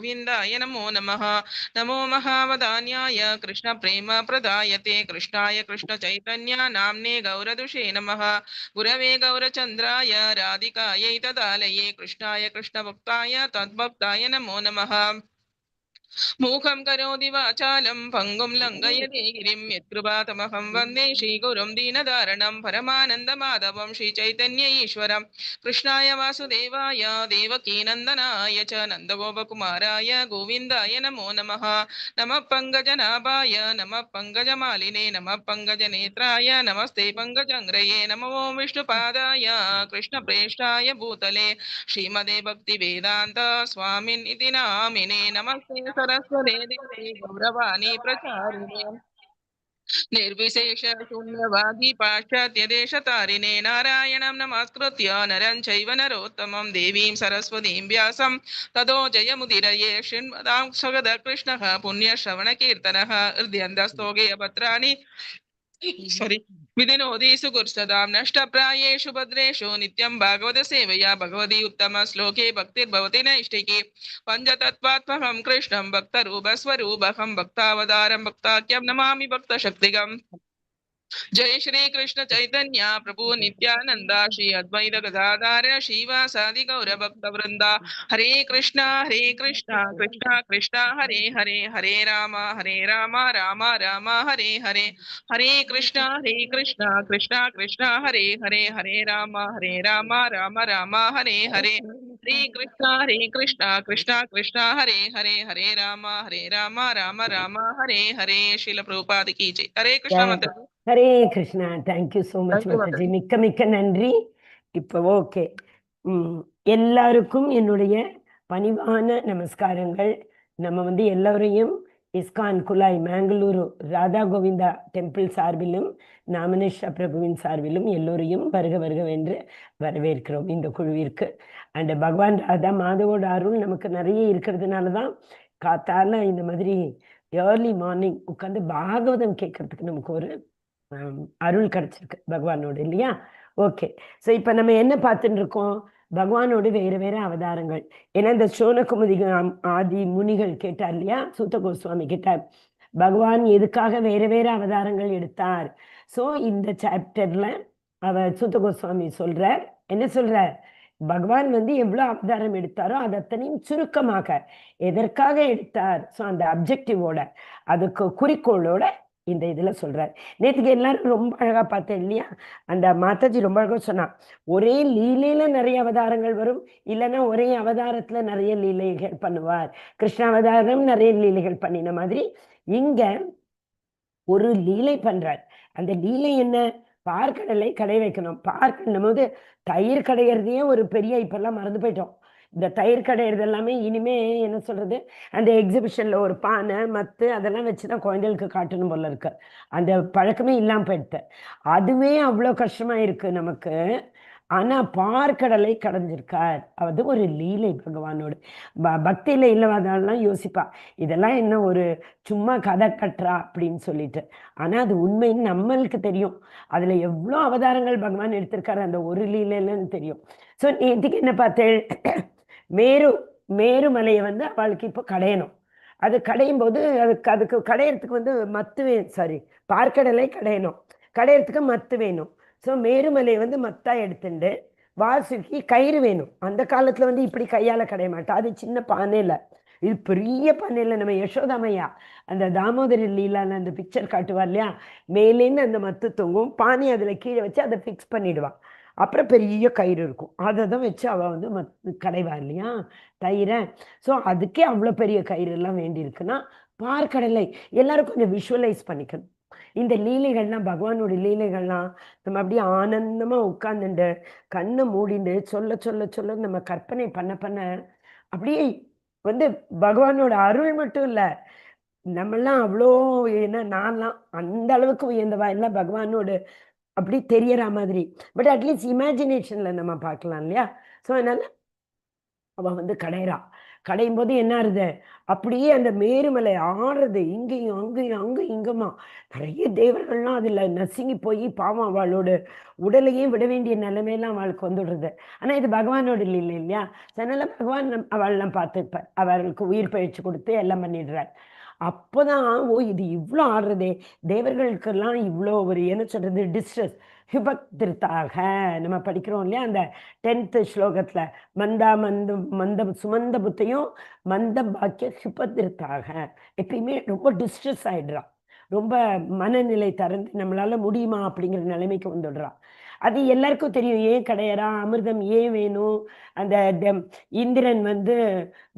गोविन्दाय नमो नमः। नमो महावदान्याय कृष्णप्रेमप्रदायते कृष्णाय कृष्णचैतन्य नाम्ने गौरदुषे नमः। गुरवे गौरचन्द्राय राधिकायै तदालये कृष्णाय कृष्णभक्ताय तद्भक्ताय नमो नमः। मूखं करोति वाचालं पङ्गुं लङ्घयते गिरिं यत्कृपातमहं वन्दे श्रीगुरुं दीनदारणं परमानन्दमाधवं श्रीचैतन्य ईश्वरं कृष्णाय वासुदेवाय देवकीनन्दनाय च नन्दगोपकुमाराय गोविन्दाय नमो नमः। नमः पङ्कजनाभाय नमः पङ्कजमालिने नमः पङ्कजनेत्राय नमस्ते पङ्कजङ्ग्रये नमो विष्णुपादाय कृष्णप्रेष्ठाय भूतले श्रीमदे भक्तिवेदान्त स्वामिन् इति नामिने नमस्ते सरस्वते देवे गौरवाणी प्रचारिणे निर्विशेष शून्यवादी पाश्चात्यदेशतारिणे नारायणं नमस्कृत्य नरं चैव नरोत्तमं देवीं सरस्वतीं व्यासं ततो जयमुदीरये श्रीमदां स्वगतकृष्णः पुण्यश्रवणकीर्तनः हृदयन्तस्तोगे पत्राणि सॉरी विधिनोदीसु गुरुसदां नष्टप्रायेषु भद्रेषु नित्यं भागवत सेवया भगवती उत्तम श्लोके भक्तिर्भवति नैष्टिकी पंचतत्त्वात्मकं कृष्णं भक्तरूपस्वरूपहं भक्तावतारं भक्ताख्यं नमामि भक्तशक्तिगम्। जय श्री कृष्ण चैतन्य प्रभु नित्यानंद श्री अद्वैत गदाधर श्रीवासादि गौर भक्त वृंदा हरे कृष्णा कृष्णा कृष्णा हरे हरे हरे राम राम राम हरे हरे हरे कृष्णा कृष्णा कृष्णा हरे राम राम राम हरे हरे हरे कृष्णा कृष्णा हरे राम राम हरे हरे। श्रील प्रभुपाद की जय। हरे कृष्णा माता। Hare Krishna. Thank you so much Mataji. மிக்க மிக்க நன்றி. இப்போ ஓகே, எல்லாருக்கும் என்னுடைய பணிவான நமஸ்காரங்கள். நம்ம எல்லோரையும் இஸ்கான் குலாய் மேங்களூரு ராதா கோவிந்தா டெம்பிள் சார்பிலும் நாமனேஷா பிரபுவின் சார்பிலும் எல்லோரையும் வருக வருகவென்று வரவேற்கிறோம் இந்த குழுவிற்கு. அண்ட் பகவான் ராதா மாதவோட அருள் நமக்கு நிறைய இருக்கிறதுனால தான் காத்தால இந்த மாதிரி ஏர்லி மார்னிங் உட்காந்து பாகவதம் கேட்கறதுக்கு நமக்கு ஒரு அருள் கிடைச்சிருக்கு பகவானோடு, இல்லையா? ஓகே, ஸோ இப்போ நம்ம என்ன பார்த்துட்டு இருக்கோம்? பகவானோடு வேறு வேறு அவதாரங்கள். ஏன்னா இந்த சோனகுமுதி ஆதி முனிகள் கேட்டார் இல்லையா, சூத்த கோஸ்வாமி கேட்டார் பகவான் எதுக்காக வேறு வேறு அவதாரங்கள் எடுத்தார். ஸோ இந்த சாப்டர்ல அவர் சூத்த கோஸ்வாமி சொல்றார், என்ன சொல்றார்? பகவான் எவ்வளோ அவதாரம் எடுத்தாரோ அது அத்தனையும் சுருக்கமாக எதற்காக எடுத்தார், ஸோ அந்த அப்ஜெக்டிவோட அதுக்கு குறிக்கோளோட இந்த இதுல சொல்றார். நேற்றுக்கு எல்லாரும் ரொம்ப அழகா பார்த்தேன் இல்லையா? அந்த மாதாஜி ரொம்ப அழகா சொன்னா, ஒரே லீலையில நிறைய அவதாரங்கள் வரும், இல்லைன்னா ஒரே அவதாரத்துல நிறைய லீலைகள் பண்ணுவார். கிருஷ்ண அவதாரம் நிறைய லீலைகள் பண்ணின மாதிரி இங்க ஒரு லீலை பண்றார். அந்த லீலை என்ன? பார்க்கடலை கடை வைக்கணும். பார்க்கணும் போது தயிர் கடையிறதையே ஒரு பெரிய இப்பெல்லாம் மறந்து போயிட்டோம். இந்த தயிர் கடையிறது எல்லாமே இனிமே என்ன சொல்றது, அந்த எக்ஸிபிஷன்ல ஒரு பானை மத்து அதெல்லாம் வச்சுதான் குழந்தைகளுக்கு காட்டணும் போல இருக்கு. அந்த பழக்கமே இல்லாம போயிடுது. அதுவே அவ்வளோ கஷ்டமா இருக்கு நமக்கு. ஆனா பார்க்கடலை கடைஞ்சிருக்கார். அது ஒரு லீலை பகவானோடு. பக்தியில இல்லவாதெல்லாம் யோசிப்பா, இதெல்லாம் என்ன ஒரு சும்மா கதை கட்டுறா அப்படின்னு சொல்லிட்டு. ஆனா அது உண்மைன்னு நம்மளுக்கு தெரியும். அதுல எவ்வளோ அவதாரங்கள் பகவான் எடுத்திருக்காரு அந்த ஒரு லீலைன்னு தெரியும். ஸோ நேற்றுக்கு என்ன பார்த்தேன், மேருமலையை அவளுக்கு இப்போ கடையணும். அது கடையும் போது அதுக்கு கடையறதுக்கு மத்து சாரி பார்க்கடலை கடையணும். கடையறதுக்கு மத்து வேணும். ஸோ மேருமலையை மத்தா எடுத்துட்டு வாசுக்கி கயிறு வேணும். அந்த காலத்துல இப்படி கையால கடைய மாட்டா, அது சின்ன பானையில. இது பெரிய பானையில நம்ம யசோதாமையா அந்த தாமோதரி லீலான்னு அந்த பிக்சர் காட்டுவா இல்லையா, மேலேன்னு அந்த மத்து தொங்கும், பானை அதுல கீழே வச்சு அதை ஃபிக்ஸ் பண்ணிடுவான். அப்புறம் பெரிய கயிறு இருக்கும், அதை தான் வச்சு அவள் கடைவா இல்லையா தயிரை. ஸோ அதுக்கே அவ்வளோ பெரிய கயிறு எல்லாம் வேண்டியிருக்குன்னா பார்க்கடலை எல்லாரும் கொஞ்சம் விஷுவலைஸ் பண்ணிக்கணும். இந்த லீலைகள்லாம் பகவானோட லீலைகள்லாம் நம்ம அப்படியே ஆனந்தமா உட்கார்ந்துட்டு கண்ணை மூடிண்டு சொல்ல சொல்ல சொல்ல நம்ம கற்பனை பண்ண பண்ண அப்படியே பகவானோட அருள் மட்டும் இல்லை, நம்மெல்லாம் அவ்வளோ ஏன்னா நான்லாம் அந்த அளவுக்கு உயர்ந்தவா எல்லாம் பகவானோட அப்படி தெரியற மாதிரி. பட் அட்லீஸ்ட் இமேஜினேஷன்ல நம்ம பார்க்கலாம் இல்லையா? ஸோ அதனால அவ கடையறா. கடையும் போது என்ன ஆறுது, அப்படியே அந்த மேருமலை ஆடுறது, இங்கேயும் அங்கேயும் அங்கேயும் இங்குமா. நிறைய தேவர்கள்லாம் அதுல நசுங்கி போய் பாவம் அவளோட உடலையும் விட வேண்டிய நிலைமையெல்லாம் அவளுக்கு வந்துடுறது. ஆனா இது பகவானோட இல்லை இல்லையா? அதனால பகவான் அவள்லாம் பார்த்துப்பார், அவர்களுக்கு உயிர் பயிற்சி கொடுத்து எல்லாம் பண்ணிடுறார். அப்போதான் ஓ இது இவ்வளோ ஆடுறதே, தேவர்களுக்கெல்லாம் இவ்வளோ ஒரு என்ன சொல்றது டிஸ்ட்ரெஸ், ஹிபத்திருத்தாக நம்ம படிக்கிறோம் இல்லையா அந்த 10th ஸ்லோகத்துல, மந்தா மந்த மந்த சுமந்த புத்தையும் மந்த பாக்கிய ஹிபத்திருத்தாக, எப்பயுமே ரொம்ப டிஸ்ட்ரெஸ் ஆயிடுறான், ரொம்ப மனநிலை தரந்து நம்மளால முடியுமா அப்படிங்கிற நிலைமைக்கு வந்துடுறான். அது எல்லாருக்கும் தெரியும், ஏன் கிடையறா, அமிர்தம் ஏன் வேணும். அந்த இந்திரன் வந்து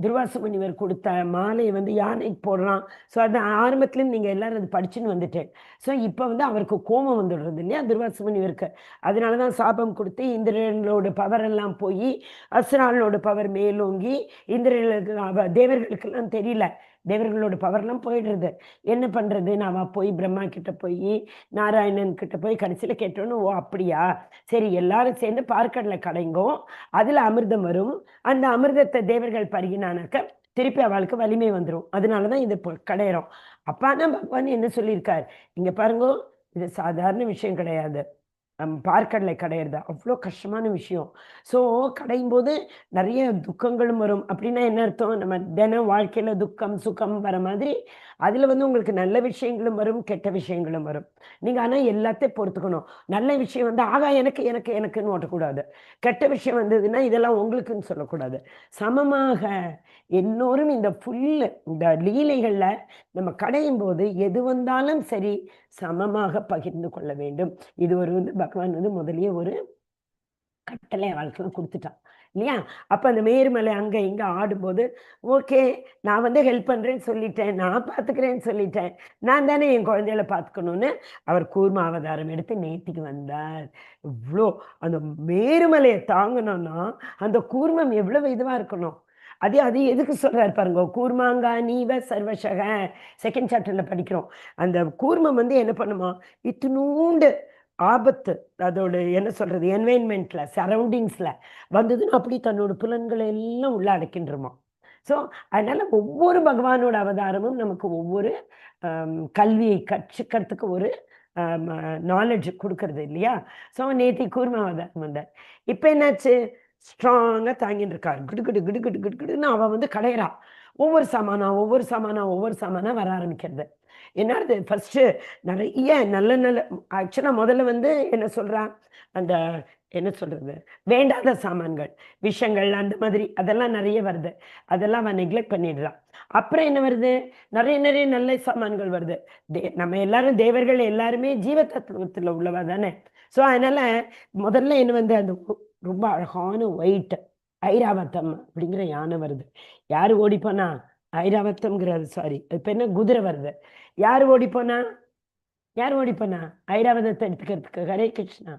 துர்வாச முனிவர் கொடுத்த மாலையை வந்து யானைக்கு போடுறான். ஸோ அது ஆரம்பத்துலேருந்து நீங்கள் எல்லாரும் அது படிச்சுன்னு வந்துட்டேன். ஸோ இப்போ வந்து அவருக்கு கோபம் வந்துடுறது இல்லையா துர்வாச முனிவருக்கு. அதனால தான் சாபம் கொடுத்து இந்திரனோட பவர் எல்லாம் போய் அசுராளோட பவர் மேலோங்கி இந்திரர்களுக்கு தேவர்களுக்கெல்லாம் தெரியல, தேவர்களோட பவர்லாம் போயிடுறது. என்ன பண்ணுறது, நான் போய் பிரம்மா கிட்ட போய் நாராயணன் கிட்ட போய் கடைசியில் கேட்டோன்னு, ஓ அப்படியா, சரி எல்லாரும் சேர்ந்து பார்க்கடலை கடைங்கோ, அதில் அமிர்தம் வரும், அந்த அமிர்தத்தை தேவர்கள் பருகினானாக்க திருப்பி அவளுக்கு வலிமை வந்துடும், அதனால தான் இது கடையிறோம். அப்பானா பகவான் என்ன சொல்லியிருக்கார், இங்கே பாருங்கோ, இது சாதாரண விஷயம் கிடையாது, பார்க்கடலை கடையிறது அவ்வளோ கஷ்டமான விஷயம். ஸோ கடையும் போது நிறைய துக்கங்களும் வரும். அப்படின்னா என்ன அர்த்தம், நம்ம தினம் வாழ்க்கையில் துக்கம் சுகம் வர மாதிரி அதில் வந்து உங்களுக்கு நல்ல விஷயங்களும் வரும், கெட்ட விஷயங்களும் வரும். நீங்கள் ஆனால் எல்லாத்தையும் பொறுத்துக்கணும். நல்ல விஷயம் வந்து ஆகா எனக்கு எனக்கு எனக்குன்னு ஓட்டக்கூடாது, கெட்ட விஷயம் வந்ததுன்னா இதெல்லாம் உங்களுக்குன்னு சொல்லக்கூடாது. சமமாக எல்லோரும் இந்த இந்த லீலைகளில் நம்ம கடையும் போது எது வந்தாலும் சரி சமமாக பகிர்ந்து கொள்ள வேண்டும். இது ஒரு வந்து பகவான் வந்து முதலியே ஒரு கட்டளை வாழ்க்கையில் கொடுத்துட்டான் இல்லையா? அப்போ அந்த மேருமலை அங்கே இங்கே ஆடும்போது, ஓகே நான் வந்து ஹெல்ப் பண்ணுறேன்னு சொல்லிட்டேன், நான் பார்த்துக்கிறேன்னு சொல்லிட்டேன், நான் தானே என் குழந்தைகளை பார்த்துக்கணும்னு அவர் கூர்ம அவதாரம் எடுத்து நேத்திக்கு வந்தார். இவ்வளோ அந்த மேருமலையை தாங்கணும்னா அந்த கூர்மம் எவ்வளவு இதுவாக இருக்கணும். அது எதுக்கு சொல்றாரு பாருங்க, கூர்மாங்கா நீவ சர்வசக செகண்ட் சாப்டர்ல படிக்கிறோம். அந்த கூர்மம் வந்து என்ன பண்ணுமா, இத்தினூண்டு ஆபத்து அதோட என்ன சொல்றது என்வைரன்மெண்ட்ல சரௌண்டிங்ஸ்ல வந்ததுன்னு அப்படி தன்னோட புலன்களை எல்லாம் உள்ள அடக்கின்றுமா. ஸோ அதனால ஒவ்வொரு பகவானோட அவதாரமும் நமக்கு ஒவ்வொரு கல்வியை கற்றுக்கிறதுக்கு ஒரு நாலேஜ் கொடுக்கறது இல்லையா? ஸோ நேத்தி கூர்ம அவதாரம் வந்தார். இப்போ என்னாச்சு, ஸ்ட்ராங்காக தாங்கிட்டு இருக்காரு, கிடுகிடு கிடுகிடு கிடுகிடுன்னு அவன் வந்து கடையிறான். ஒவ்வொரு சாமானா வர ஆரம்பிக்கிறது. என்னது ஃபர்ஸ்ட் நிறைய நல்ல நல்ல ஆக்சுவலாக முதல்ல வந்து என்ன சொல்றான், அந்த என்ன சொல்றது வேண்டாத சாமான்கள் விஷங்கள் அந்த மாதிரி அதெல்லாம் நிறைய வருது, அதெல்லாம் அவன் நெக்லெக்ட் பண்ணிடுறான். அப்புறம் என்ன வருது, நிறைய நிறைய நல்ல சாமான்கள் வருது. நம்ம எல்லாரும் தேவர்கள் எல்லாருமே ஜீவ தத்துவத்தில் உள்ளவா தானே. ஸோ அதனால முதல்ல என்ன வந்து அந்த ரொம்ப அழகான ஒயிட் ஐராவத்தம் அப்படிங்கிற யானை வருது. யாரு ஓடிப்போனா, ஐராவத்தம்ங்கிறது சாரி இப்போ என்ன குதிரை வருது. யார் ஓடிப்போனா ஐராவதத்தை எடுத்துக்கிறதுக்கு. ஹரே கிருஷ்ணா,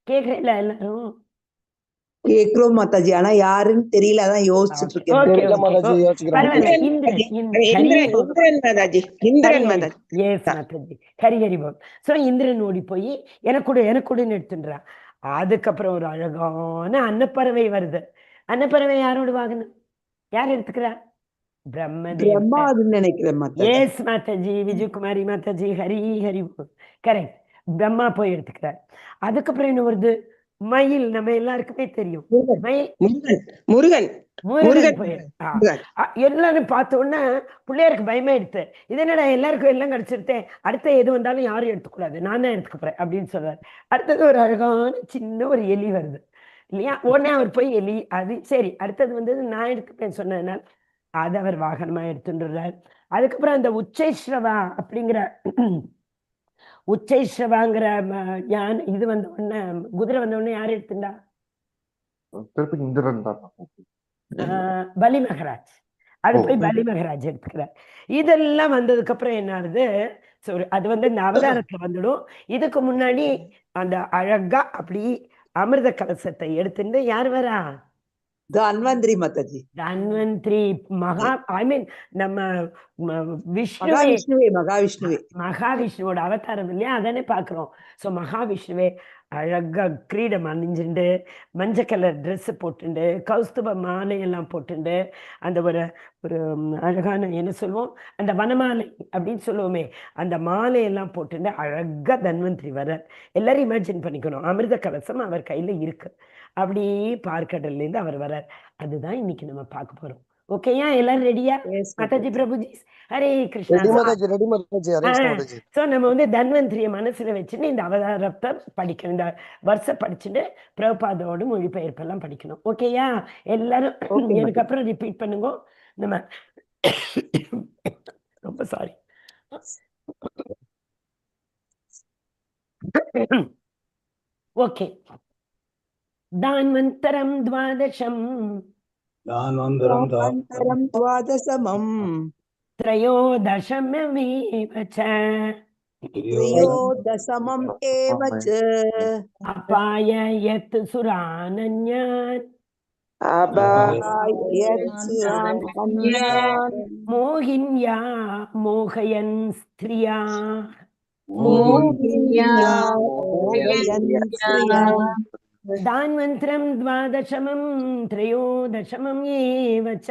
கேட்கல எல்லாரும்? கேக்குறோம் மாதாஜி, ஆனா யாருன்னு தெரியல, அதான் யோசிச்சுட்டு இருக்கேன். இந்திரன் ஓடி போய் எனக்குடன் எடுத்துன்றான். அதுக்கப்புறம் ஒரு அழகான அன்னப்பறவை வருது. அன்னப்பறவை யாரோட வாகனம், யார் எடுத்துக்கிறா? எஸ் மாதாஜி, விஜயகுமாரி மாதாஜி, ஹரி ஹரி கரெக்ட், பிரம்மா போய் எடுத்துக்கிறார். அதுக்கப்புறம் என்ன வருது, மயில், நம்ம எல்லாருக்குமே தெரியும் மயில், முருகன் எல்லாரும் பார்த்த உடனே பிள்ளையாருக்கு பயமா எடுத்து, இது என்னடா எல்லாருக்கும் எல்லாம் கிடைச்சிருத்தேன், அடுத்த எது வந்தாலும் யாரும் எடுத்துக்கூடாது, நான் தான் எடுத்துக்க போறேன் அப்படின்னு சொல்றாரு. அடுத்தது ஒரு அழகான சின்ன ஒரு எலி வருது இல்லையா, உடனே அவர் போய் எலி, அது சரி, அடுத்தது வந்தது நான் எடுத்துப்பேன் சொன்னதுனால அதை அவர் வாகனமா எடுத்துடுறார். அதுக்கப்புறம் அந்த உச்சைஸ்ரவா அப்படிங்கிற உச்சைஸ்ரவாங்கிற யானை இது வந்த உடனே குதிரை வந்த உடனே யார் எடுத்துட்டா? பலி மகராஜ். அது போய் பலி மகராஜ் எடுத்துக்கிறார். இதெல்லாம் வந்ததுக்கு அப்புறம் என்ன ஆகுது, அது வந்து இந்த அவதாரத்துல வந்துடும். இதுக்கு முன்னாடி அந்த அழகா அப்படி அமிர்த கலசத்தை எடுத்துட்டு யார் வரா, தன்வந்திரி மாதாஜி, தன்வந்திரி மகா ஐ மீன் நம்ம மகாவிஷ்ணுவே மகாவிஷ்ணுவோட அவதாரம் இல்லையா, அதானே பாக்குறோம். சோ மகாவிஷ்ணுவே அழகா கிரீடம் அணிஞ்சுண்டு மஞ்சள் கலர் ட்ரெஸ்ஸு போட்டுண்டு கௌஸ்துப மாலையெல்லாம் போட்டுண்டு அந்த ஒரு ஒரு அழகான என்ன சொல்லுவோம், அந்த வனமாலை அப்படின்னு சொல்லுவோமே, அந்த மாலையெல்லாம் போட்டுண்டு அழகா தன்வந்திரி வர்றார். எல்லாரும் இமேஜின் பண்ணிக்கணும், அமிர்த கலசம் அவர் கையில் இருக்கு, அப்படி பார்க்கடல்லேருந்து அவர் வர்றார். அதுதான் இன்னைக்கு நம்ம பார்க்க போறோம். ஓகேயா? எல்லாரும் ரெடியா? மாதாஜி பிரபுஜி, ஹரே கிருஷ்ணா. ஸோ நம்ம வந்து தன்வந்திரியை மனசுல வச்சுட்டு இந்த அவதாரத்தை படிக்கணும், இந்த வருஷம் படிச்சுட்டு பிரபாதோட மொழிபெயர்ப்பெல்லாம் படிக்கணும். ஓகேயா? எல்லாரும் எனக்கு அப்புறம் ரிப்பீட் பண்ணுங்க. நம்ம ரொம்ப சாரி. ஓகே. தான்வந்தரம் द्वादशम् द्वादशमम् त्रयोदशमेव च त्रयोदशमम् एव च अपाय यत् सुरानन्यान् अपायत् सुरानन्यान् मोहिन्या मोहयन् स्त्रिया दान्वन्त्रं द्वादशमं त्रयोदशमम् एव च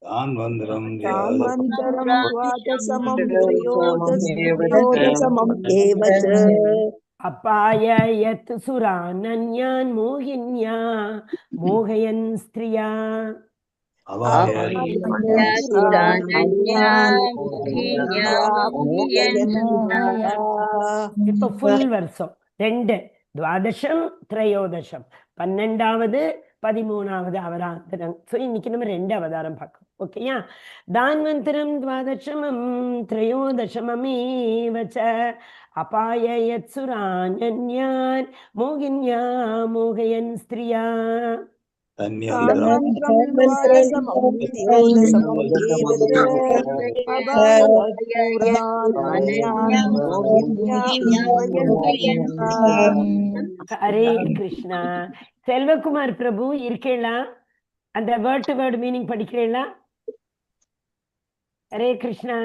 दान्वन्तरं द्वादशमं त्रयोदशमम् एव च अपाय यत् सुरानन्यान् मोहिन्या मोहयन् स्त्रिया இப்ப ஃபுல் வருஷம் 2 துவாதசம் திரையோதசம் 12வது 13வது அவதாரம். ஸோ இன்னைக்கு நம்ம 2 அவதாரம் பார்க்கணும். ஓகேயா? தான்வந்தரம் द्वादशमं त्रयोदशममेव च अपाय यत् सुरानन्यान् मोहिन्या मोहयन् स्त्रिया ஹரே கிருஷ்ணா. செல்வகுமார் பிரபு இருக்கேளா? அந்த வேர்ட் டு வேர்ட் மீனிங் படிக்கிறீங்களா? ஹரே கிருஷ்ணா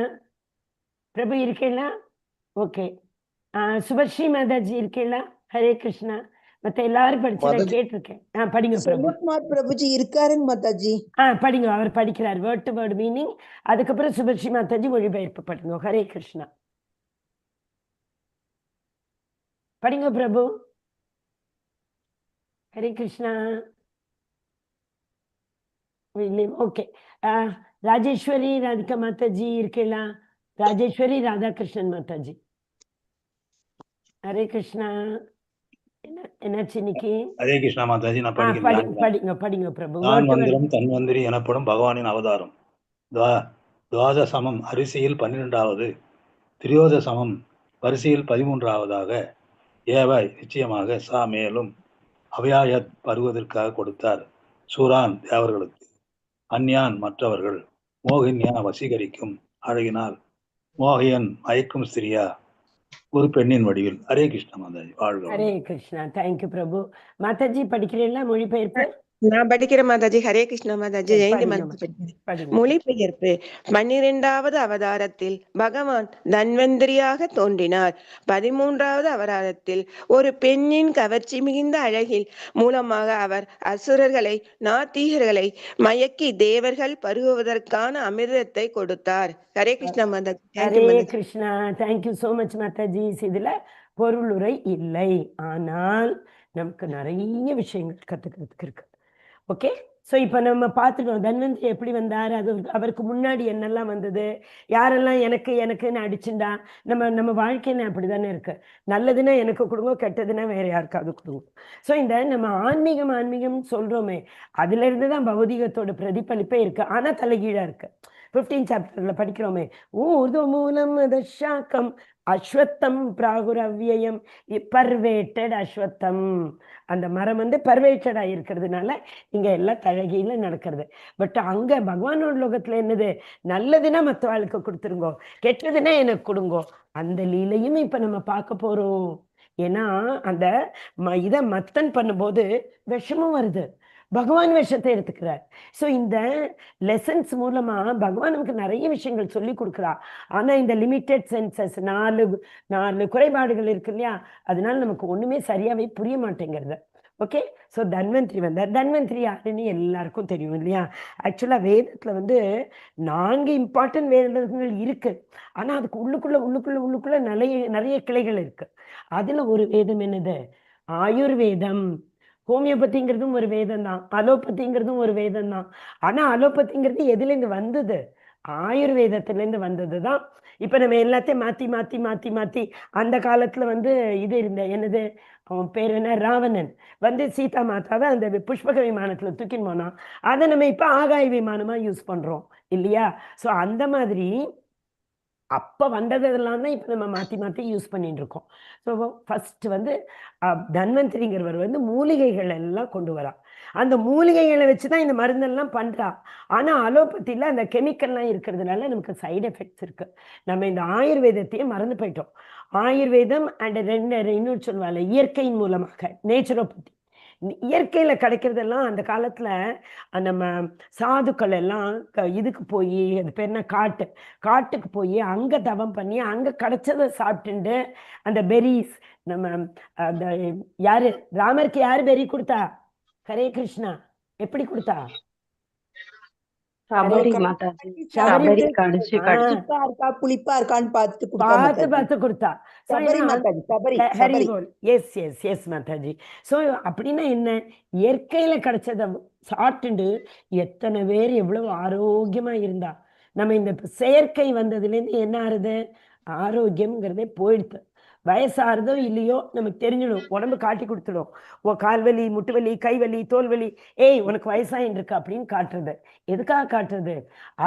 பிரபு இருக்கேளா? ஓகே. சுபஸ்ரீ மாதாஜி இருக்கேளா? ஹரே கிருஷ்ணா. மத்த எல்லாரும் படிச்சு கேட்டிருக்கேன். படிங்க செல்வகுமார் பிரபுஜி இருக்காருங்க மாதாஜி. படிங்க, அவர் படிக்கிறார் வேர்ட் டு வேர்ட் மீனிங். அதுக்கப்புறம் சுபஸ்ரீ மாதாஜி மொழிபெயர்ப்பு படிங்க. ஹரே கிருஷ்ணா. படிங்க பிரபு. ஹரே கிருஷ்ணா. ஓகே. ராஜேஸ்வரி ராதிகா மாதாஜி இருக்கேளா? ராஜேஸ்வரி ராதாகிருஷ்ணன் மாதாஜி. ஹரே கிருஷ்ணா. என்னாச்சு இன்னைக்கு? ஹரே கிருஷ்ணா மாதாஜி. நான் படிங்க பிரபு. தான்வந்திரம் தன்வந்திரி எனப்படும் பகவானின் அவதாரம். துவாதசமம் அரிசியில் 12வது, திரியோதசமம் வரிசையில் 13வதாக ஏவ நிச்சயமாக சா மேலும் அவ்யாயத் பருவதற்காக கொடுத்தார். சூரான் தேவர்களுக்கு, அந்யான் மற்றவர்கள், மோகின்யா வசீகரிக்கும் அழகினால், மோகியன் மயக்கும் ஸ்திரியா ஒரு பெண்ணின் வடிவில். ஹரே கிருஷ்ணா மாதாஜி. வாழ்க. ஹரே கிருஷ்ணா. தேங்க்யூ பிரபு. மாதாஜி படிக்கிறீங்களா மொழிபெயர்ப்பு? நான் படிக்கிறேன் மாதாஜி. ஹரே கிருஷ்ணா மாதாஜி. ஜெயந்தி மாதாஜி. மொழிபெயர்ப்பு. 12வது அவதாரத்தில் பகவான் தன்வந்திரியாக தோன்றினார். 13வது அவதாரத்தில் ஒரு பெண்ணின் கவர்ச்சி மிகுந்த அழகில் மூலமாக அவர் அசுரர்களை நாத்திகர்களை மயக்கி தேவர்கள் பருகுவதற்கான அமிர்தத்தை கொடுத்தார். Hare Krishna Mataji. Hare Krishna. Thank you so much Mataji. இதுல பொருளுரை இல்லை, ஆனால் நமக்கு நிறைய விஷயங்கள் கத்துக்கிறதுக்கு இருக்கு. ஓகே. ஸோ இப்போ நம்ம பார்த்துட்டோம் தன்வந்திரி எப்படி வந்தார், அது அவருக்கு முன்னாடி என்னெல்லாம் வந்தது, யாரெல்லாம் எனக்குன்னு அடிச்சுண்டா. நம்ம வாழ்க்கைன்னு அப்படி தானே இருக்கு. நல்லதுன்னா எனக்கு கொடுங்க, கெட்டதுன்னா வேற யாருக்காவது கொடுங்க. ஸோ இந்த நம்ம ஆன்மீகம் சொல்றோமே, அதுல இருந்து தான் பௌதிகத்தோட பிரதிபலிப்பே இருக்கு. ஆனா தலைகீழா இருக்கு. 15 சாப்டர்ல படிக்கிறோமே, ஊர்து மூலம் தசாக்கம் அஸ்வத்தம் பிராகுரவ்யம், பர்வேட்டட் அஸ்வத்தம். அந்த மரம் வந்து பர்வேட்டடா இருக்கிறதுனால இங்க எல்லாம் தழகியில நடக்கிறது. பட் அங்க பகவானோட லோகத்துல என்னது, நல்லதுன்னா மற்றவாளுக்கு கொடுத்துருங்கோ, கெட்டதுன்னா எனக்கு கொடுங்கோ. அந்த லீலையும் இப்ப நம்ம பார்க்க போறோம். ஏன்னா அந்த இதை மத்தன் பண்ணும்போது விஷமும் வருது. பகவான் விஷயத்தை எடுத்துக்கிறார். ஸோ இந்த லெசன்ஸ் மூலமா பகவான் நமக்கு நிறைய விஷயங்கள் சொல்லி கொடுக்குறா. ஆனா இந்த லிமிட்டெட் சென்சஸ், நாலு குறைபாடுகள் இருக்கு இல்லையா, அதனால நமக்கு ஒண்ணுமே சரியாவே புரிய மாட்டேங்கிறது. ஓகே, ஸோ தன்வந்திரி வந்தார். தன்வந்திரி யாருன்னு எல்லாருக்கும் தெரியும் இல்லையா. ஆக்சுவலா வேதத்துல 4 இம்பார்ட்டன்ட் வேதங்கள் இருக்கு. ஆனா அதுக்கு உள்ளுக்குள்ள நிறைய கிளைகள் இருக்கு. அதுல ஒரு வேதம் என்னது? ஆயுர்வேதம். ஹோமியோபதிங்கிறதும் ஒரு வேதம் தான், அலோபதிங்கிறதும் ஒரு வேதம் தான். ஆனா அலோபதிங்கிறது எதுலேருந்து வந்தது? ஆயுர்வேதத்திலேருந்து வந்தது தான். இப்ப நம்ம எல்லாத்தையும் மாத்தி அந்த காலத்துல இது என்னது, அவன் பேர் என்ன, ராவணன் சீதா மாதாவை அந்த புஷ்பக விமானத்துல தூக்கின்னு போனான். அதை நம்ம இப்ப ஆகாய விமானமா யூஸ் பண்றோம் இல்லையா. ஸோ அந்த மாதிரி அப்ப வந்ததெல்லாம் தான் இப்ப நம்ம மாத்தி யூஸ் பண்ணிட்டு இருக்கோம். ஸோ ஃபர்ஸ்ட் தன்வந்திரிங்கிறவர் மூலிகைகள் எல்லாம் கொண்டு வரா. அந்த மூலிகைகளை வச்சுதான் இந்த மருந்தெல்லாம் பண்றா. ஆனா அலோபதியில அந்த கெமிக்கல்லாம் இருக்கிறதுனால நமக்கு சைடு எஃபெக்ட்ஸ் இருக்கு. நம்ம இந்த ஆயுர்வேதத்தையே மறந்து போயிட்டோம். ஆயுர்வேதம் அண்ட் இன்னொரு சொல்லுவாங்க இயற்கையின் மூலமாக, நேச்சுரோபதி. இயற்கையில கிடைக்கிறதெல்லாம் அந்த காலத்துல நம்ம சாதுக்கள் எல்லாம் இதுக்கு போய், அது பேர் என்ன, காட்டுக்கு போய் அங்க தவம் பண்ணி அங்க கிடைச்சதை சாப்பிட்டுண்டு அந்த பெரிஸ், நம்ம அந்த யாரு ராமருக்கு யாரு பெரி கொடுத்தா? ஹரே கிருஷ்ணா. எப்படி கொடுத்தா? சபரி மாதாஜி, சபரி சபரி கடிச்சு கடிச்சு இனிப்பா இருக்கா புளிப்பா இருக்கான்னு பார்த்துட்டு கொடுத்தா மாதாஜி. பார்த்து கொடுத்தா. சபரி மாதாஜி, சபரி ஹரி சபரி. போல். எஸ் மாதாஜி. ஸோ அப்படின்னா என்ன, இயற்கையில கிடைச்சத சாப்பிட்டுண்டு எத்தனை பேர் எவ்வளவு ஆரோக்கியமா இருந்தா. நம்ம இந்த செயற்கை வந்ததுலேருந்து என்ன ஆறுது, ஆரோக்கியம்ங்கிறதே போயிடுது. வயசாகிறதோ இல்லையோ நமக்கு தெரிஞ்சிடும், உடம்பு காட்டி கொடுத்துடும். கால் வலி, முட்டு வலி, கை வலி, தோல் வலி, ஏய் உனக்கு வயசாயின்னு இருக்கு அப்படின்னு காட்டுறது. எதுக்காக காட்டுறது?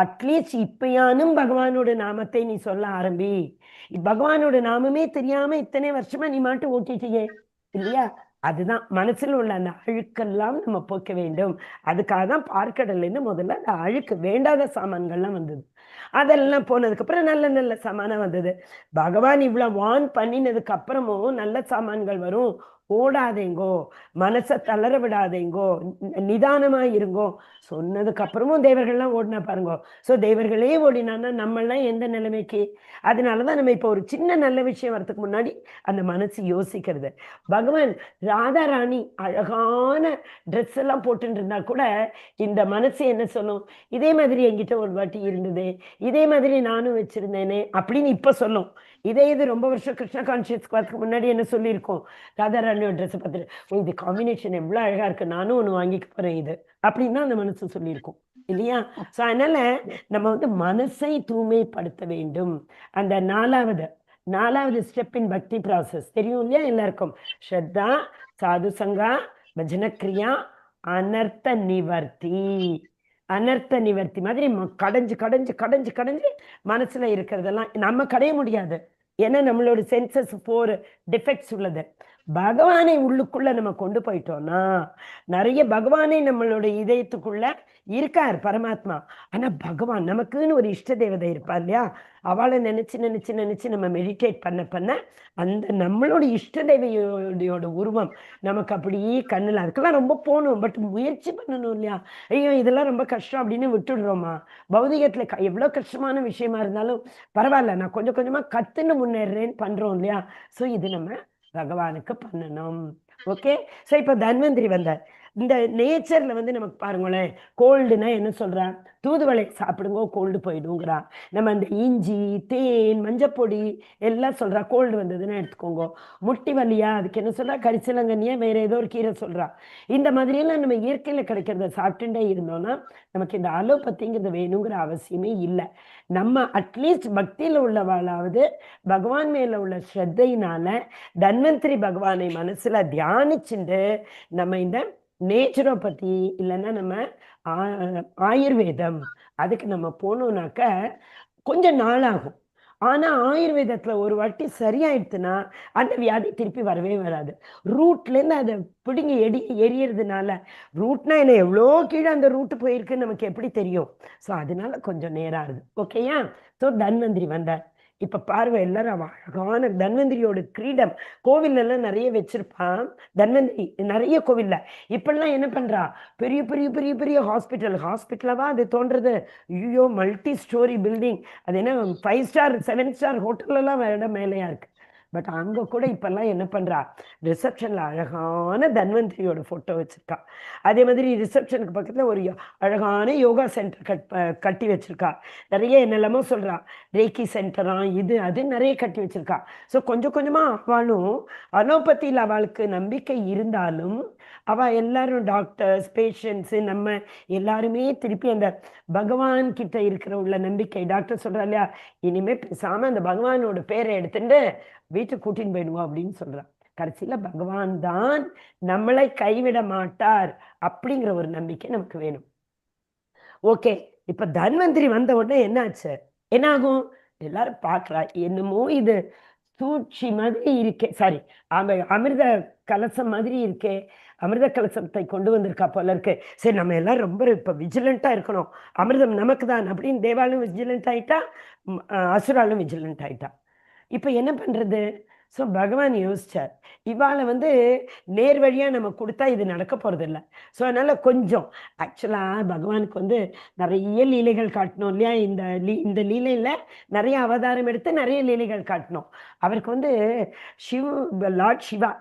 அட்லீஸ்ட் இப்பயானும் பகவானோட நாமத்தை நீ சொல்ல ஆரம்பி. பகவானோட நாமமே தெரியாம இத்தனை வருஷமா நீ மாட்டு ஓட்டிட்டியே இல்லையா. அதுதான் மனசுல உள்ள அந்த அழுக்கெல்லாம் நம்ம போக்க வேண்டும். அதுக்காக தான் பார்க்கடல்ல இருந்து முதல்ல அந்த அழுக்கு வேண்டாத சாமான்கள்லாம் வந்தது. அதெல்லாம் போனதுக்கு அப்புறம் நல்ல சாமானம் வந்தது. பகவான் இவ்வளவு வான் பண்ணினதுக்கு அப்புறமும் நல்ல சாமான்கள் வரும். ஓடாதேங்கோ, மனசை தளர விடாதேங்கோ, நிதானமா இருங்கோ சொன்னதுக்கு அப்புறமும் தேவர்கள்லாம் ஓடினா பாருங்கோ. ஸோ தேவர்களே ஓடினான்னா நம்மளாம் எந்த நிலைமைக்கு? அதனாலதான் நம்ம இப்போ ஒரு சின்ன நல்ல விஷயம் வரதுக்கு முன்னாடி அந்த மனசு யோசிக்கிறது. பகவான் ராதா ராணி அழகான ட்ரெஸ் எல்லாம் போட்டுட்டு இருந்தா கூட இந்த மனசு என்ன சொல்லும், இதே மாதிரி என்கிட்ட ஒரு வாட்டி இருந்தது, இதே மாதிரி நானும் வச்சிருந்தேனே அப்படின்னு இப்ப சொல்லும். இதே இது ரொம்ப வருஷம் கிருஷ்ண கான்சியஸ்க்கு வரதுக்கு முன்னாடி என்ன சொல்லியிருக்கோம், ராதா ராணியோட ட்ரெஸ் பார்த்துட்டு இது காம்பினேஷன் எவ்வளவு அழகா இருக்கு, நானும் ஒண்ணு வாங்கிக்க போறேன் இது அப்படின்னு தான் அந்த மனசு சொல்லியிருக்கும் இல்லையா. ஸோ அதனால நம்ம மனசை தூய்மைப்படுத்த வேண்டும். அந்த நாலாவது ஸ்டெப் இன் பக்தி ப்ராசஸ் தெரியும் இல்லையா எல்லாருக்கும். ஸ்ரத்தா, சாது சங்கா, பஜனக்ரியா, அனர்த்த நிவர்த்தி மாதிரி கடைஞ்சு மனசுல இருக்கிறதெல்லாம் நம்ம கடைய முடியாது. ஏன்னா நம்மளோட சென்சஸ் 4 டிஃபெக்ட்ஸ் உள்ளது. பகவானை உள்ளுக்குள்ள நம்ம கொண்டு போயிட்டோம்னா நிறைய பகவானை நம்மளோட இதயத்துக்குள்ள இருக்கார் பரமாத்மா. ஆனா பகவான் நமக்குன்னு ஒரு இஷ்ட தேவதை இருப்பா இல்லையா, அவளை நினைச்சு நம்ம மெடிடேட் பண்ண அந்த நம்மளோட இஷ்ட தேவையோட உருவம் நமக்கு அப்படியே கண்ணுல, அதுக்கெல்லாம் ரொம்ப போகணும், பட் முயற்சி பண்ணணும் இல்லையா. ஐயோ இதெல்லாம் ரொம்ப கஷ்டம் அப்படின்னு விட்டுடுறோமா. பௌதிகத்துல எவ்வளவு கஷ்டமான விஷயமா இருந்தாலும் பரவாயில்ல, நான் கொஞ்சம் கொஞ்சமா கத்துன்னு முன்னேறேன்னு பண்றோம் இல்லையா. ஸோ இது நம்ம பகவானுக்கு பண்ணணும். ஓகே, ஸோ இப்போ தன்வந்திரி வந்தார். இந்த நேச்சர்ல நமக்கு பாருங்களேன், கோல்டுனா என்ன சொல்றா, தூதுவளை சாப்பிடுங்க கோல்டு போயிடுங்கிறா. நம்ம அந்த இஞ்சி, தேன், மஞ்சப்பொடி எல்லாம் சொல்றா, கோல்டு வந்ததுன்னா எடுத்துக்கோங்க. முட்டி வலியா, அதுக்கு என்ன சொல்றா, கரிசலங்கனியா, வேற ஏதோ ஒரு கீரை சொல்றா. இந்த மாதிரி எல்லாம் நம்ம இயற்கையில கிடைக்கிறத சாப்பிட்டுட்டே இருந்தோம்னா நமக்கு இந்த அலோபதிங்கிறது வேணுங்கிற அவசியமே இல்லை. நம்ம அட்லீஸ்ட் பக்தியில உள்ளவாளாவது பகவான் மேல உள்ள ஸ்ரத்தையினால தன்வந்திரி பகவானை மனசுல தியானிச்சுட்டு நம்ம இந்த நேச்சுரோபதி இல்லைன்னா நம்ம ஆயுர்வேதம் அதுக்கு நம்ம போனோம்னாக்க கொஞ்சம் நாளாகும். ஆனா ஆயுர்வேதத்துல ஒரு வாட்டி சரியாயிடுச்சுன்னா அந்த வியாதி திருப்பி வரவே வராது. ரூட்ல இருந்து அதை பிடுங்கி எரியறதுனால, ரூட்னா என்ன எவ்வளோ கீழே அந்த ரூட்டு போயிருக்குன்னு நமக்கு எப்படி தெரியும். ஸோ அதனால கொஞ்சம் நேரம் ஆகுது. ஓகேயா. ஸோ தன்வந்திரி வந்தார். இப்ப பாருங்க, எல்லாரும் அவ அழகான தன்வந்திரியோட கிரீடம் கோவில்ல எல்லாம் நிறைய வச்சிருப்பான். தன்வந்திரி நிறைய கோவில்ல இப்பெல்லாம் என்ன பண்றா, பெரிய பெரிய பெரிய பெரிய ஹாஸ்பிட்டலவா அது தோன்றது. ஐயோ, மல்டி ஸ்டோரி பில்டிங், அது என்ன 5 ஸ்டார் 7 ஸ்டார் ஹோட்டல் எல்லாம் இடம் மேலையா இருக்கு. பட் அங்க கூட இப்பெல்லாம் என்ன பண்றா, ரிசப்ஷன்ல அழகான தன்வந்திரியோட போட்டோ வச்சிருக்கா. அதே மாதிரி ரிசப்ஷனுக்கு பக்கத்துல ஒரு அழகான யோகா சென்டர் கட்டி வச்சிருக்கா. நிறைய என்னெல்லாமோ சொல்றா, ரேக்கி சென்டரா இது அது நிறைய கட்டி வச்சிருக்கா. ஸோ கொஞ்சம் கொஞ்சமா அவளும் அலோபதியில் அவளுக்கு நம்பிக்கை இருந்தாலும் அவ எல்லாரும் டாக்டர்ஸ், பேஷண்ட்ஸ், நம்ம எல்லாருமே திருப்பி அந்த பகவான் கிட்ட இருக்கிற உள்ள நம்பிக்கை. டாக்டர் சொல்றா இல்லையா, இனிமே பேசாம அந்த பகவானோட பேரை எடுத்துட்டு வீட்டுக்கு கூட்டின்னு போயிடுவோம் அப்படின்னு சொல்றான். கடைசியில பகவான் தான் நம்மளை கைவிட மாட்டார் அப்படிங்கிற ஒரு நம்பிக்கை நமக்கு வேணும். ஓகே, இப்ப தன்வந்திரி வந்த உடனே என்னாச்சு, என்ன ஆகும், எல்லாரும் பார்க்கறா, என்னமோ இது சூழ்ச்சி மாதிரி இருக்கே, சாரி அமிர்த கலசம் மாதிரி இருக்கே, அமிர்த கலசத்தை கொண்டு வந்திருக்கா போல இருக்கு. சரி, நம்ம எல்லாரும் ரொம்ப இப்ப விஜிலண்டா இருக்கணும், அமிர்தம் நமக்கு தான் அப்படின்னு தேவாலும் விஜிலண்ட் ஆயிட்டா, அசுராலும் விஜிலண்ட் ஆயிட்டா. இப்ப என்ன பண்றது? ஸோ பகவான் யோசிச்சார், இவாளை நேர் வழியா நம்ம கொடுத்தா இது நடக்க போறது இல்லை. ஸோ அதனால கொஞ்சம் ஆக்சுவலா பகவானுக்கு நிறைய லீலைகள் காட்டணும் இல்லையா. இந்த லீலையில நிறைய அவதாரம் எடுத்து நிறைய லீலைகள் காட்டணும். அவருக்கு லார்ட் சிவா,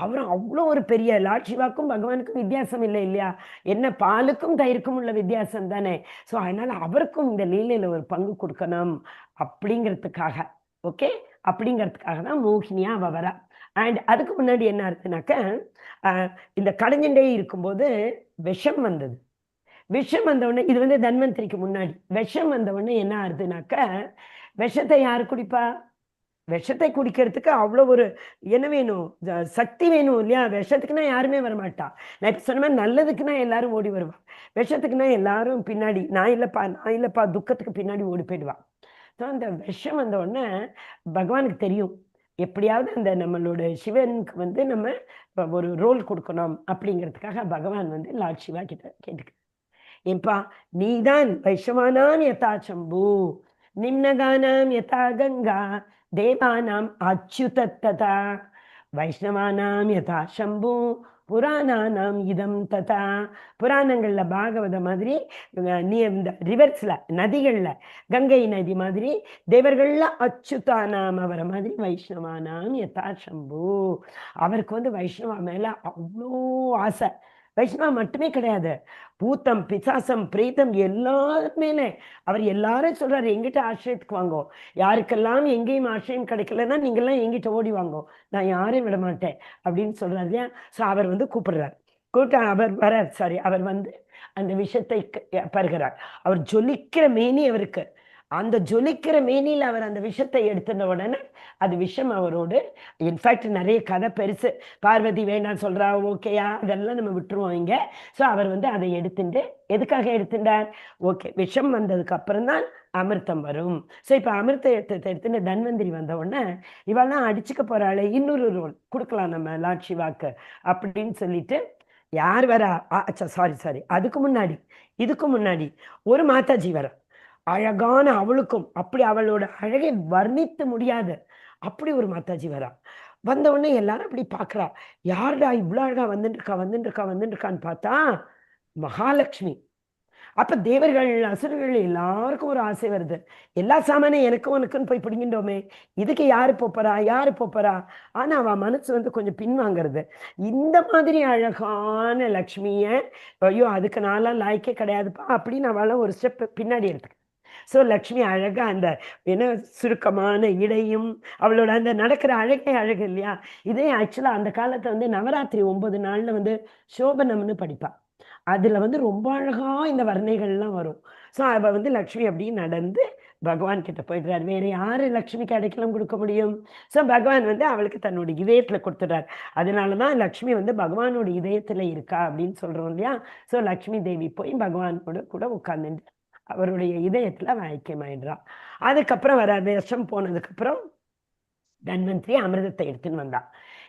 அவரும் அவ்வளோ ஒரு பெரிய லார்ட் சிவாக்கும் பகவானுக்கும் வித்தியாசம் இல்லை இல்லையா, என்ன பாலுக்கும் தயிருக்கும் உள்ள வித்தியாசம் தானே. ஸோ அதனால அவருக்கும் இந்த லீலையில ஒரு பங்கு கொடுக்கணும் அப்படிங்கிறதுக்காக, ஓகே, அப்படிங்கிறதுக்காக தான் மோகினியா அவ வரா. அண்ட் அதுக்கு முன்னாடி என்ன இருக்குனாக்க, இந்த கடைஞ்சுட்டே இருக்கும்போது விஷம் வந்தது. விஷம் வந்தவுடனே, இது தன்வந்திரிக்கு முன்னாடி விஷம் வந்தவுடனே என்ன ஆகுதுனாக்க, விஷத்தை யாரு குடிப்பா, விஷத்தை குடிக்கிறதுக்கு அவ்வளோ ஒரு என்ன வேணும், சக்தி வேணும் இல்லையா. விஷத்துக்குன்னா யாருமே வரமாட்டா. நான் இப்போ சொன்ன மாதிரி நல்லதுக்குன்னா எல்லாரும் ஓடி வருவா, விஷத்துக்குன்னா எல்லாரும் பின்னாடி நான் இல்லப்பா துக்கத்துக்கு பின்னாடி ஓடி போயிடுவா. ஸோ அந்த விஷம் வந்த உடனே பகவானுக்கு தெரியும், எப்படியாவது அந்த நம்மளோட சிவனுக்கு நம்ம ஒரு ரோல் கொடுக்கணும் அப்படிங்கிறதுக்காக பகவான் லார்ட் சிவா கிட்ட கேட்டுக்க, ஏன்பா நீதான் வைஷ்ணவானாம் யதா சம்பு, நிம்னகானாம் யதா கங்கா, தேவானாம் அச்சுதத்ததா, வைஷ்ணவானாம் யதா சம்பு, புராணானாம் இதம் ததா. புராணங்கள்ல பாகவத மாதிரி, இந்த ரிவர்ஸ்ல நதிகள்ல கங்கை நதி மாதிரி, தேவர்கள்ல அச்சுதானாம் அவரை மாதிரி, வைஷ்ணவானாம் யதா சம்பு. அவருக்கு வைஷ்ணவா மேல அவ்வளோ ஆசை. வைஷ்ணவா மட்டுமே கிடையாது, பூத்தம் பிசாசம் பிரேதம் எல்லாருமேலே அவர் எல்லாரும் சொல்றாரு, எங்கிட்ட ஆசிரியத்துக்கு வாங்கோ, யாருக்கெல்லாம் எங்கேயும் ஆசிரியம் கிடைக்கலன்னா நீங்கெல்லாம் எங்கிட்ட ஓடி வாங்கோ, நான் யாரையும் விட மாட்டேன் அப்படின்னு சொல்றாரு இல்லையா. ஸோ அவர் கூப்பிடுறார், கூப்பிட்டு அவர் வரார், சாரி அவர் அந்த விஷத்தை பருகிறார். அவர் ஜொலிக்கிற மேனி அவருக்கு, அந்த ஜொலிக்கிற மேனியில் அவர் அந்த விஷத்தை எடுத்துன உடனே அது விஷம் அவரோடு. இன்ஃபேக்ட் நிறைய கதை பெருசு, பார்வதி வேண்டாம் சொல்றா, ஓகேயா அதெல்லாம் நம்ம விட்டுருவோம் இங்க. ஸோ அவர் அதை எடுத்துட்டு, எதுக்காக எடுத்துட்டார், ஓகே விஷம் வந்ததுக்கு அப்புறம் தான் அமிர்தம் வரும். ஸோ இப்போ அமிர்தத்தை எடுத்துட்டு தன்வந்திரி வந்த உடனே இவெல்லாம் அடிச்சுக்க போறாள், இன்னொரு ரோல் கொடுக்கலாம் நம்ம லார்ட் சிவாக்கு அப்படின்னு சொல்லிட்டு யார் வரா, சாரி இதுக்கு முன்னாடி ஒரு மாதாஜி வரா, அழகான, அவளுக்கும் அப்படி அவளோட அழகை வர்ணித்து முடியாது அப்படி ஒரு மாதாஜி வரா. வந்த உடனே எல்லாரும் அப்படி பாக்குறா, யாருடா இவ்வளவு அழகா வந்துருக்கான்னு பார்த்தா மகாலட்சுமி. அப்ப தேவர்கள் அசுரர்கள் எல்லாருக்கும் ஒரு ஆசை வருது, எல்லா சாமானும் எனக்கும் உனக்குன்னு போய் பிடிங்கிட்டோமே, இதுக்கு யாரு போப்பறா. ஆனா அவ மனசு கொஞ்சம் பின்வாங்கிறது. இந்த மாதிரி அழகான லக்ஷ்மிய, ஐயோ அதுக்கு நான்லாம் லாய்க்கே கிடையாதுப்பா அப்படின்னு அவளை ஒரு ஸ்டெப் பின்னாடி எடுத்துக்க. ஸோ லக்ஷ்மி அழகா அந்த சுருக்கமான இடையும் அவளோட அந்த நடக்கிற அழகு இல்லையா. இதே ஆக்சுவலா அந்த காலத்தை நவராத்திரி 9 நாள்ல சோபனம்னு படிப்பா, அதுல ரொம்ப அழகா இந்த வர்ணைகள்லாம் வரும். ஸோ அவ லக்ஷ்மி அப்படியே நடந்து பகவான் கிட்ட போயிடுறாரு. வேற யாரு லக்ஷ்மிக்கு அடைக்கலம் கொடுக்க முடியும்? ஸோ பகவான் அவளுக்கு தன்னோட இதயத்துல கொடுத்துடுறாரு. அதனாலதான் லக்ஷ்மி பகவானோட இதயத்துல இருக்கா அப்படின்னு சொல்றோம் இல்லையா. ஸோ லக்ஷ்மி தேவி போய் பகவானோட கூட உட்கார்ந்து அவருடைய இதயத்துல ஐக்கியமாயிடுறா. அதுக்கப்புறம் வர விஷம் போனதுக்கு அப்புறம் தன்வந்திரி அமிர்தத்தை எடுத்துன்னு வந்தா.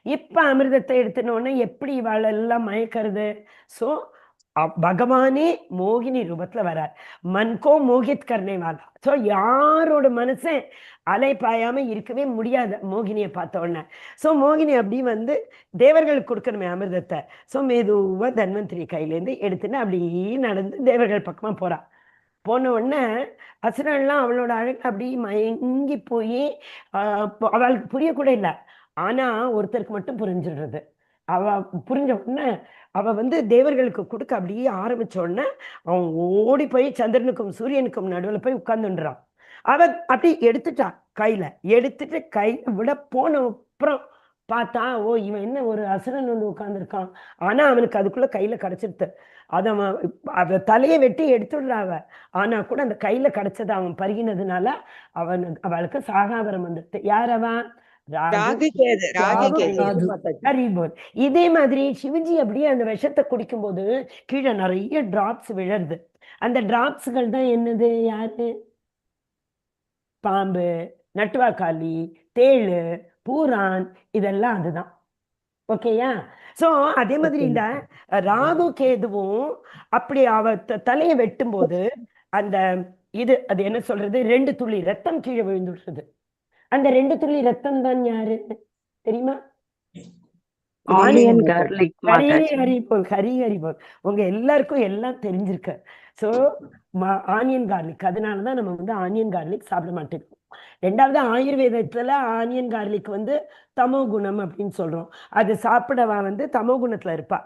இப்ப அமிர்தத்தை எடுத்துனோடனே எப்படி இவாளெல்லாம் மயக்கிறது? ஸோ பகவானே மோகினி ரூபத்துல வரார். மன்கோ மோகித் கர்னே வாலா. ஸோ யாரோட மனசை அலைப்பாயாம இருக்கவே முடியாது மோகினியை பார்த்த உடனே. ஸோ மோகினி அப்படி வந்து தேவர்களுக்கு கொடுக்கணுமே அமிர்தத்தை. ஸோ மெதுவா தன்வந்திரி கையிலேருந்து எடுத்துன்னு அப்படி நடந்து தேவர்கள் பக்கமா போறா. போன உடனே அசுரன்லாம் அவளோட அழகு அப்படி மயங்கி போய் அவளுக்கு புரியக்கூட இல்லை. ஆனா ஒருத்தருக்கு மட்டும் புரிஞ்சிடுறது. அவ புரிஞ்ச உடனே அவ வந்து தேவர்களுக்கு கொடுக்க அப்படியே ஆரம்பிச்ச உடனே அவன் ஓடி போய் சந்திரனுக்கும் சூரியனுக்கும் நடுவில் போய் உட்கார்ந்துன்றான். அவ அப்படி எடுத்துட்டா, கையில எடுத்துட்டு கையில விட போன அப்புறம் பார்த்தா, ஓ இவன் என்ன ஒரு அசுரன் வந்து உட்கார்ந்துருக்கான். ஆனா அவனுக்கு அதுக்குள்ள கையில கிடைச்சிருது. அதை அவ தலையை வெட்டி எடுத்துடுறா அவ. ஆனா கூட அந்த கையில கிடைச்சதை அவன் பருகினதுனால அவளுக்கு சாகாவரம் வந்துடுது. யார் அவன்? இதே மாதிரி சிவஜி அப்படியே அந்த விஷத்தை குடிக்கும் போது கீழே நிறைய டிராப்ஸ் விழருது. அந்த டிராப்ஸ்கள் தான் என்னது? யாரு? பாம்பு, நட்டுவாக்காளி, தேளு, பூரான், இதெல்லாம் அதுதான். ஓகேயா? சோ அதே மாதிரி இந்த ராகு கேதுவும் அப்படி அவ தலையை வெட்டும் போது அந்த இது அது என்ன சொல்றது, 2 துளி ரத்தம் கீழே விழுந்துடுறது. அந்த 2 துளி ரத்தம் தான் யாரு தெரியுமா? Onion garlic. ஹரி போல் உங்க எல்லாருக்கும் எல்லாம் தெரிஞ்சிருக்கு. சோ ஆனியன் கார்லிக், அதனாலதான் நம்ம வந்து ஆனியன் கார்லிக் சாப்பிட மாட்டேங்கிறோம். 2வது ஆயுர்வேதத்துல ஆனியன் கார்லிக் வந்து தமோ குணம் அப்படின்னு சொல்றோம். அது சாப்பிடவா வந்து தமோ குணத்துல இருப்பா.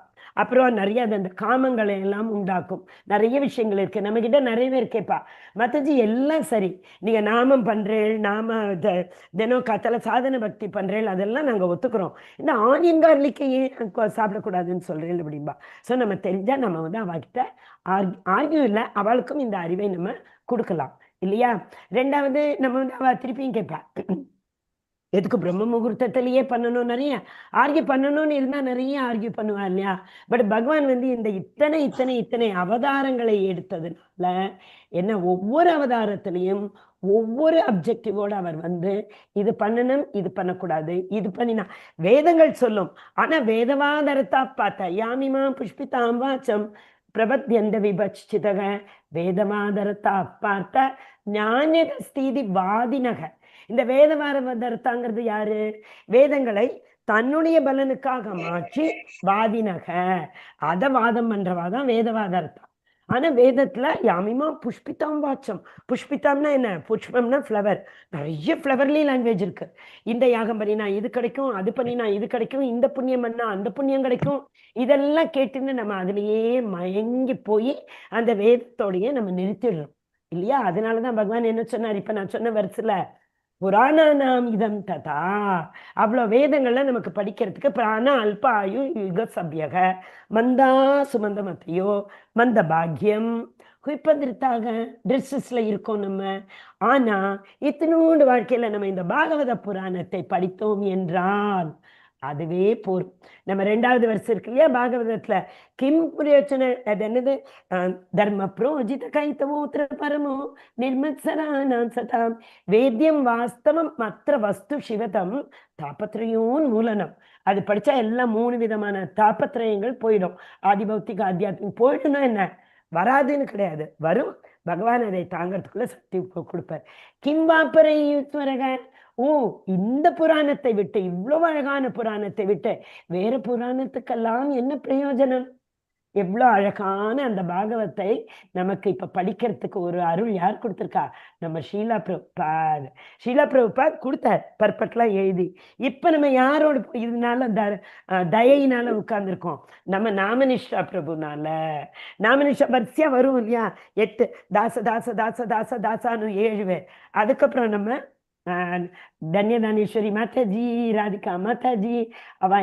அப்புறம் நிறைய அந்த காமங்களை எல்லாம் உண்டாக்கும். நிறைய விஷயங்கள் இருக்கு நம்ம கிட்ட. நிறைய பேர் கேட்பா, மத்தஜி எல்லாம் சரி, நீங்க நாமம் பண்றேள், நாம தினம் காத்தால சாதன பக்தி பண்றேள், அதெல்லாம் நாங்க ஒத்துக்கிறோம். இந்த ஆனியன் கார்லிக்கை ஏன் சாப்பிடக்கூடாதுன்னு சொல்றேன் அப்படின்பா. ஸோ நம்ம தெரிஞ்சா நம்ம வந்து அவகிட்ட ஆர்கியூ இல்லை, அவளுக்கும் இந்த அறிவை நம்ம கொடுக்கலாம் இல்லையா? 2வது நம்ம வந்து அவ திருப்பியும் கேட்பா, எதுக்கு பிரம்ம முகூர்த்தத்திலேயே பண்ணணும், நிறைய ஆர்கியூ பண்ணணும்னு இருந்தா நிறைய ஆர்கியூ பண்ணுவா இல்லையா? பட் பகவான் வந்து இந்த இத்தனை அவதாரங்களை எடுத்ததுனால என்ன, ஒவ்வொரு அவதாரத்திலையும் ஒவ்வொரு அப்ஜெக்டிவோட அவர் வந்து இது பண்ணணும், இது பண்ணக்கூடாது, இது பண்ணினா வேதங்கள் சொல்லும். ஆனா வேதவாதரத்தா பார்த்த யாமிமா புஷ்பிதாம் வாச்சம் பிரபத்யந்த விபச்சிதக வேதவாதரத்தா பார்த்த ஞானியக ஸ்திதி வாதினக. இந்த வேதவாதரத்தாங்கிறது யாரு? வேதங்களை தன்னுடைய பலனுக்காக மாற்றி வாதினக, அத வாதம் பண்றவாதான் வேதவாதரத்தா. ஆனா வேதத்துல யாமிமா புஷ்பிதாம் வாச்சம். புஷ்பிதாம்னா என்ன? புஷ்பம்னா ஃப்ளவர். நிறைய ஃப்ளவர்லயும் லாங்குவேஜ் இருக்கு. இந்த யாகம் பண்ணினா இது கிடைக்கும், அது பண்ணினா இது கிடைக்கும், இந்த புண்ணியம் பண்ணா அந்த புண்ணியம் கிடைக்கும். இதெல்லாம் கேட்டுன்னு நம்ம அதுலயே மயங்கி போய் அந்த வேதத்தோடையே நம்ம நிறுத்திடுறோம் இல்லையா? அதனாலதான் பகவான் என்ன சொன்னார்? இப்ப நான் சொன்ன வருஷத்துல புராணானாம் இதம் ததா. அவ்வளவு வேதங்கள்ல நமக்கு படிக்கிறதுக்கு பிராண அல்பாயு யுக சபியக மந்தா சுமந்த மத்தையோ மந்த பாக்யம் குய்பந்திருத்தாக ட்ரெஸ்ஸஸ்ல இருக்கோம் நம்ம. ஆனா இத்தினோண்டு வாழ்க்கையில நம்ம இந்த பாகவத புராணத்தை படித்தோம் என்றால் அதுவே போரும். நம்ம 2வது வருஷம் இருக்கு இல்லையா பாகவதத்துல, கிம் பிரயோஜன, அது என்னது, தர்ம புரோஜித கைத்தமோத்திர பரமோ நிர்மத்சரானாம் சதாம் வேத்தியம் வாஸ்தவம் மற்ற வஸ்து சிவதம் தாபத்ரயோன் மூலனம். அது படிச்சா எல்லாம் 3 விதமான தாபத்ரயங்கள் போயிடும். ஆதிபௌத்திக ஆத்தியாத்மிகம் போயிடும்னா என்ன, வராதுன்னு கிடையாது, வரும். பகவான் அதை தாங்கிறதுக்குள்ள சக்தி கொடுப்பார். கிம்வாப்பரை ஈஸ்வரக. ஓ இந்த புராணத்தை விட்டு, இவ்வளவு அழகான புராணத்தை விட்டு வேற புராணத்துக்கெல்லாம் என்ன பிரயோஜனம்? எவ்வளவு அழகான அந்த பாகவத்தை நமக்கு இப்ப படிக்கிறதுக்கு ஒரு அருள் யார் கொடுத்திருக்கா? நம்ம ஷீலா பிரபுபாத் கொடுத்தார், பர்பட்லாம் எழுதி. இப்ப நம்ம யாரோட இதனால தயையினால உட்கார்ந்துருக்கோம்? நம்ம நாமனிஷ்டா பிரபுனால. நாமனிஷ்டா வரிசையா வரும் இல்லையா? 8 தாச தாச தாச தாச தாசான்னு 7 பேர். அதுக்கப்புறம் நம்ம தன்யதானேஸ்வரி மாதாஜி, ராதிகா மாதாஜி, அவ